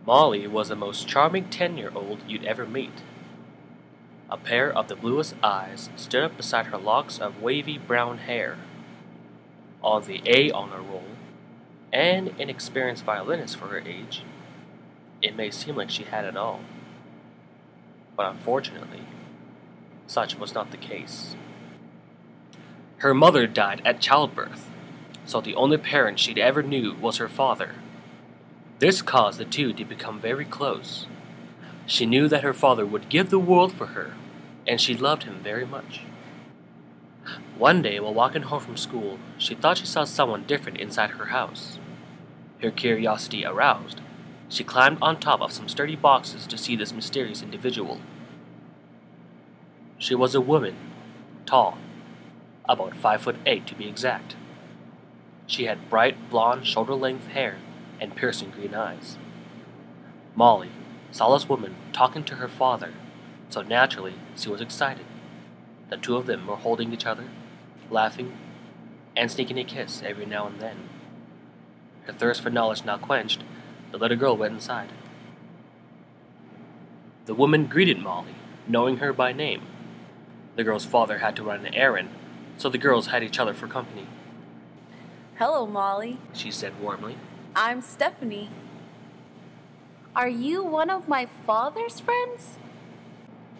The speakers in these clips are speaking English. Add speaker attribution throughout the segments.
Speaker 1: Molly was the most charming 10-year-old you'd ever meet. A pair of the bluest eyes stood up beside her locks of wavy brown hair. On the A honor roll, and an experienced violinist for her age, it may seem like she had it all. But unfortunately, such was not the case. Her mother died at childbirth, so the only parent she'd ever knew was her father. This caused the two to become very close. She knew that her father would give the world for her, and she loved him very much. One day, while walking home from school, she thought she saw someone different inside her house. Her curiosity aroused, she climbed on top of some sturdy boxes to see this mysterious individual. She was a woman, tall, about 5'8" to be exact. She had bright blonde shoulder-length hair and piercing green eyes. Molly saw this woman talking to her father, so naturally she was excited. The two of them were holding each other, laughing, and sneaking a kiss every now and then. Her thirst for knowledge now quenched, the little girl went inside. The woman greeted Molly, knowing her by name. The girl's father had to run an errand, so the girls had each other for company.
Speaker 2: "Hello, Molly,"
Speaker 1: she said warmly.
Speaker 2: "I'm Stephanie. Are you one of my father's friends?"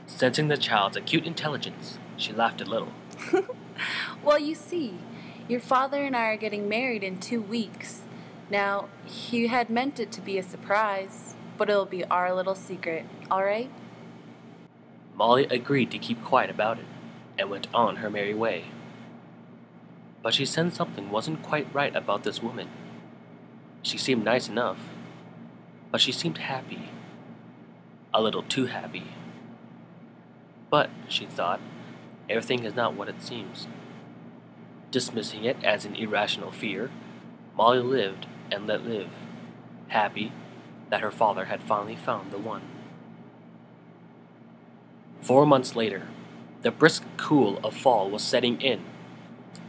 Speaker 1: Sensing the child's acute intelligence, she laughed a little.
Speaker 2: "Well, you see, your father and I are getting married in 2 weeks. Now, he had meant it to be a surprise, but it'll be our little secret, all right?"
Speaker 1: Molly agreed to keep quiet about it, and went on her merry way. But she sensed something wasn't quite right about this woman. She seemed nice enough, but she seemed happy. A little too happy. But, she thought, everything is not what it seems. Dismissing it as an irrational fear, Molly lived and let live, happy that her father had finally found the one. 4 months later, the brisk cool of fall was setting in.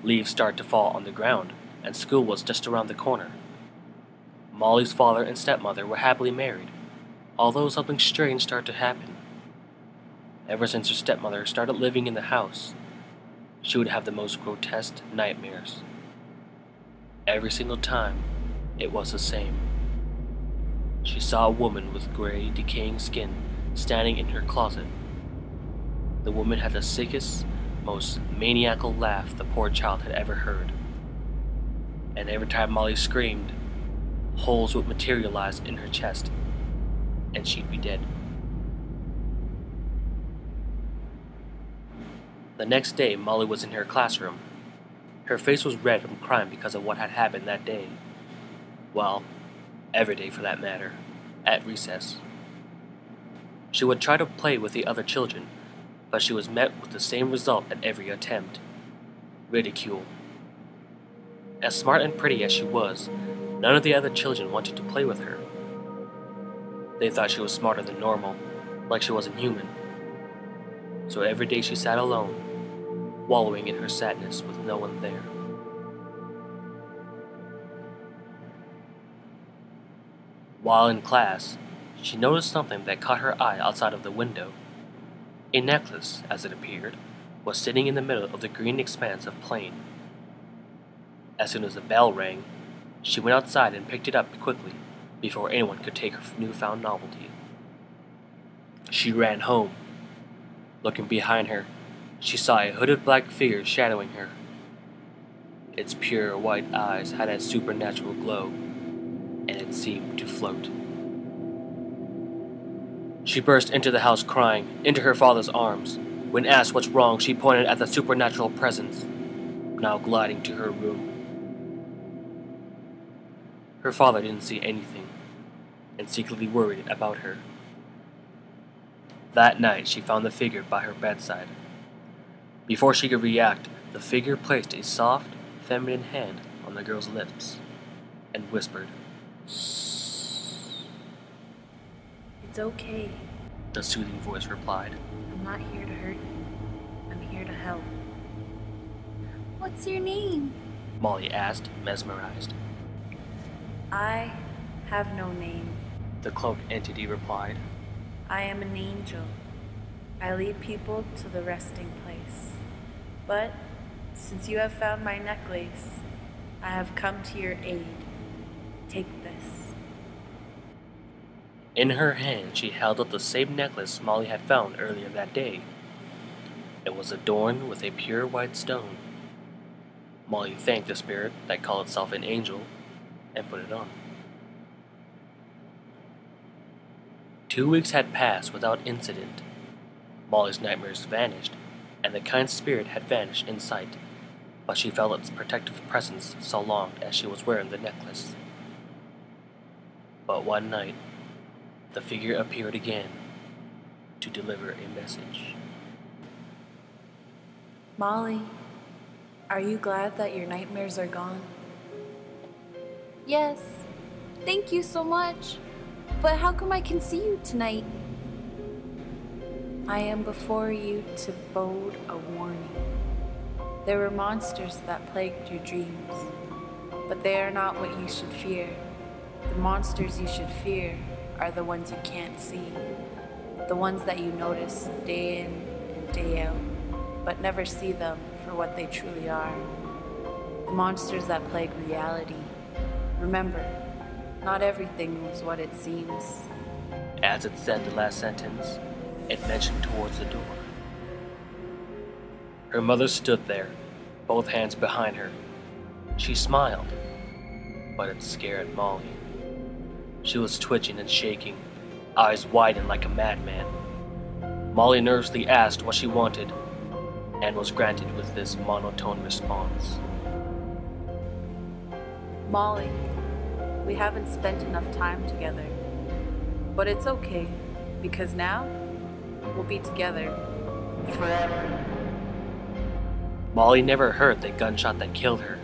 Speaker 1: Leaves started to fall on the ground, and school was just around the corner. Molly's father and stepmother were happily married, although something strange started to happen. Ever since her stepmother started living in the house, she would have the most grotesque nightmares. Every single time, it was the same. She saw a woman with gray, decaying skin standing in her closet. The woman had the sickest, most maniacal laugh the poor child had ever heard. And every time Molly screamed, holes would materialize in her chest, and she'd be dead. The next day, Molly was in her classroom. Her face was red from crying because of what had happened that day. Well, every day for that matter, at recess. She would try to play with the other children, but she was met with the same result at every attempt: ridicule. As smart and pretty as she was, none of the other children wanted to play with her. They thought she was smarter than normal, like she wasn't human. So every day she sat alone, wallowing in her sadness with no one there. While in class, she noticed something that caught her eye outside of the window. A necklace, as it appeared, was sitting in the middle of the green expanse of plain. As soon as the bell rang, she went outside and picked it up quickly, before anyone could take her newfound novelty. She ran home. Looking behind her, she saw a hooded black figure shadowing her. Its pure white eyes had a supernatural glow, and it seemed to float. She burst into the house crying, into her father's arms. When asked what's wrong, she pointed at the supernatural presence, now gliding to her room. Her father didn't see anything, and secretly worried about her. That night, she found the figure by her bedside. Before she could react, the figure placed a soft, feminine hand on the girl's lips and whispered, "Shh."
Speaker 2: "It's okay.
Speaker 1: The soothing voice replied.
Speaker 2: I'm not here to hurt you. I'm here to help." "What's your name?"
Speaker 1: Molly asked, mesmerized.
Speaker 2: "I have no name."
Speaker 1: The cloaked entity replied.
Speaker 2: I am an angel. I lead people to the resting place. But since you have found my necklace, I have come to your aid. Take this.
Speaker 1: In her hand, she held up the same necklace Molly had found earlier that day. It was adorned with a pure white stone. Molly thanked the spirit that called itself an angel and put it on. 2 weeks had passed without incident. Molly's nightmares vanished, and the kind spirit had vanished in sight, but she felt its protective presence so long as she was wearing the necklace. But one night, the figure appeared again to deliver a message.
Speaker 2: Molly, are you glad that your nightmares are gone? Yes, thank you so much. But how come I can see you tonight? I am before you to bode a warning. There were monsters that plagued your dreams, but they are not what you should fear. The monsters you should fear are the ones you can't see, the ones that you notice day in and day out, but never see them for what they truly are. The monsters that plague reality. Remember, not everything is what it seems.
Speaker 1: As it said the last sentence, it mentioned towards the door. Her mother stood there, both hands behind her. She smiled, but it scared Molly. She was twitching and shaking, eyes widened like a madman. Molly nervously asked what she wanted, and was granted with this monotone response.
Speaker 2: Molly, we haven't spent enough time together, but it's okay, because now we'll be together forever.
Speaker 1: Molly never heard the gunshot that killed her.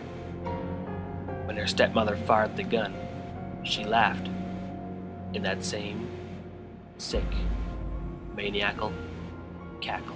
Speaker 1: When her stepmother fired the gun, she laughed in that same sick, maniacal cackle.